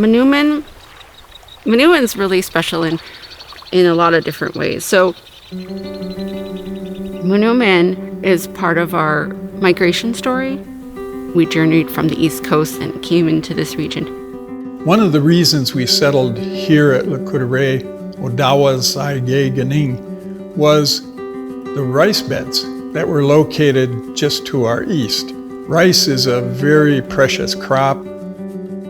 Minuin's really special in a lot of different ways. So Minuin is part of our migration story. We journeyed from the East Coast and came into this region. One of the reasons we settled here at Lac Courte Oreilles, Odawas Aige Ganing, was the rice beds that were located just to our east. Rice is a very precious crop.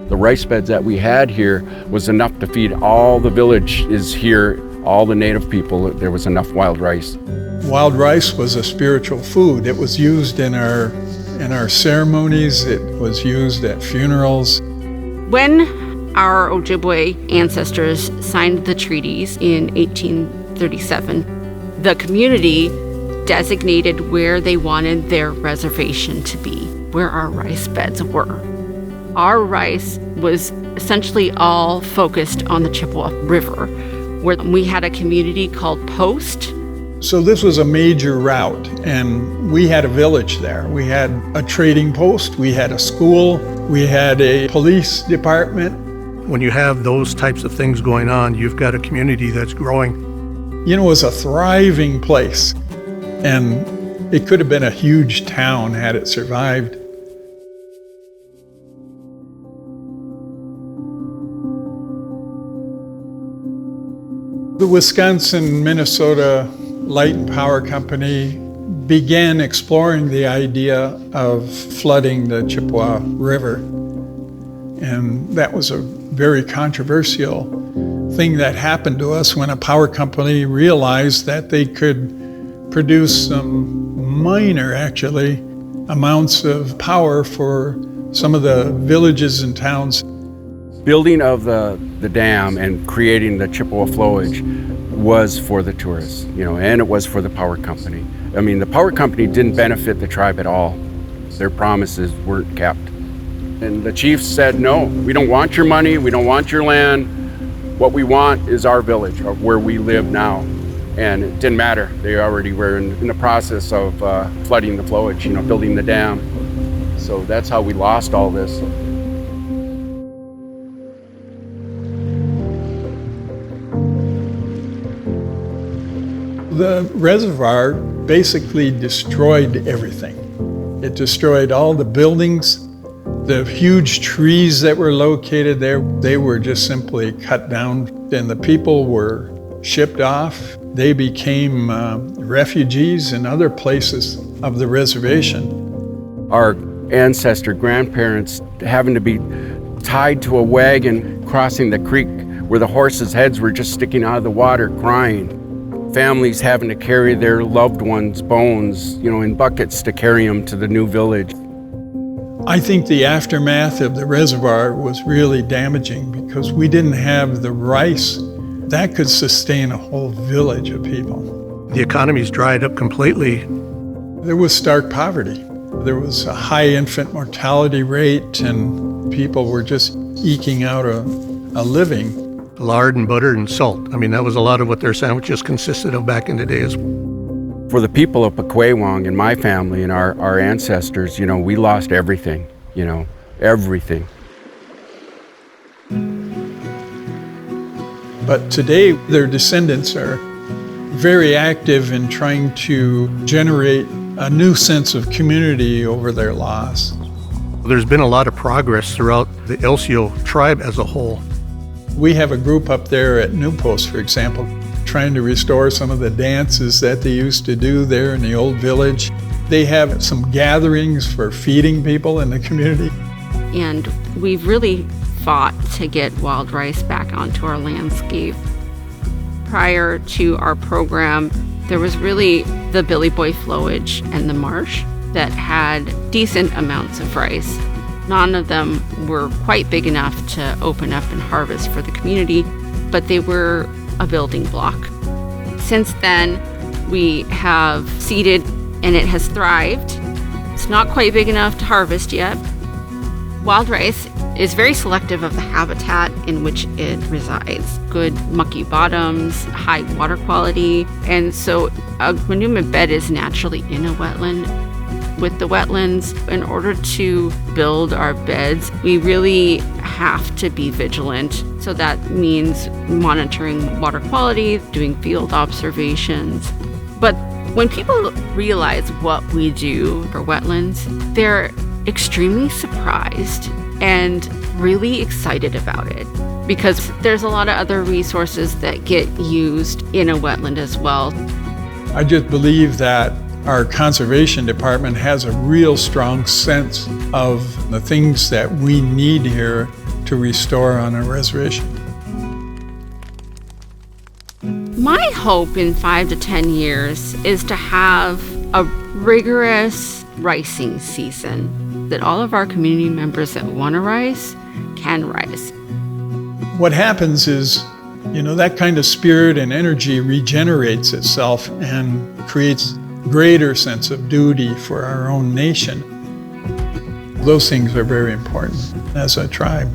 The rice beds that we had here was enough to feed all the villages here, all the native people. There was enough wild rice. Wild rice was a spiritual food. It was used in our ceremonies. It was used at funerals. When our Ojibwe ancestors signed the treaties in 1837, the community designated where they wanted their reservation to be, where our rice beds were. Our rice was essentially all focused on the Chippewa River, where we had a community called Post. So this was a major route, and we had a village there. We had a trading post, we had a school, we had a police department. When you have those types of things going on, you've got a community that's growing. You know, it was a thriving place, and it could have been a huge town had it survived. The Wisconsin-Minnesota Light and Power Company began exploring the idea of flooding the Chippewa River. And that was a very controversial thing that happened to us when a power company realized that they could produce some minor, actually, amounts of power for some of the villages and towns. Building of the dam and creating the Chippewa Flowage was for the tourists, and it was for the power company. I mean, the power company didn't benefit the tribe at all. Their promises weren't kept. And the chiefs said, no, we don't want your money, we don't want your land. What we want is our village, or where we live now. And it didn't matter. They already were in the process of flooding the flowage, building the dam. So that's how we lost all this. The reservoir basically destroyed everything. It destroyed all the buildings, the huge trees that were located there. They were just simply cut down, and the people were shipped off. They became refugees in other places of the reservation. Our ancestor grandparents having to be tied to a wagon crossing the creek where the horses' heads were just sticking out of the water crying. Families having to carry their loved ones' bones, in buckets to carry them to the new village. I think the aftermath of the reservoir was really damaging because we didn't have the rice that could sustain a whole village of people. The economy's dried up completely. There was stark poverty. There was a high infant mortality rate, and people were just eking out a living. Lard and butter and salt. I mean, that was a lot of what their sandwiches consisted of back in the days. For the people of Pequawong and my family and our ancestors, we lost everything, everything. But today, their descendants are very active in trying to generate a new sense of community over their loss. There's been a lot of progress throughout the Elcio tribe as a whole. We have a group up there at New Post, for example, trying to restore some of the dances that they used to do there in the old village. They have some gatherings for feeding people in the community. And we've really fought to get wild rice back onto our landscape. Prior to our program, there was really the Billy Boy Flowage and the marsh that had decent amounts of rice. None of them were quite big enough to open up and harvest for the community, but they were a building block. Since then, we have seeded and it has thrived. It's not quite big enough to harvest yet. Wild rice is very selective of the habitat in which it resides. Good mucky bottoms, high water quality, and so a manure bed is naturally in a wetland. with the wetlands. In order to build our beds, we really have to be vigilant. So that means monitoring water quality, doing field observations. But when people realize what we do for wetlands, they're extremely surprised and really excited about it, because there's a lot of other resources that get used in a wetland as well. I just believe that our conservation department has a real strong sense of the things that we need here to restore on a reservation. My hope in 5 to 10 years is to have a rigorous ricing season, that all of our community members that want to rice can rice. What happens is, that kind of spirit and energy regenerates itself and creates greater sense of duty for our own nation. Those things are very important as a tribe.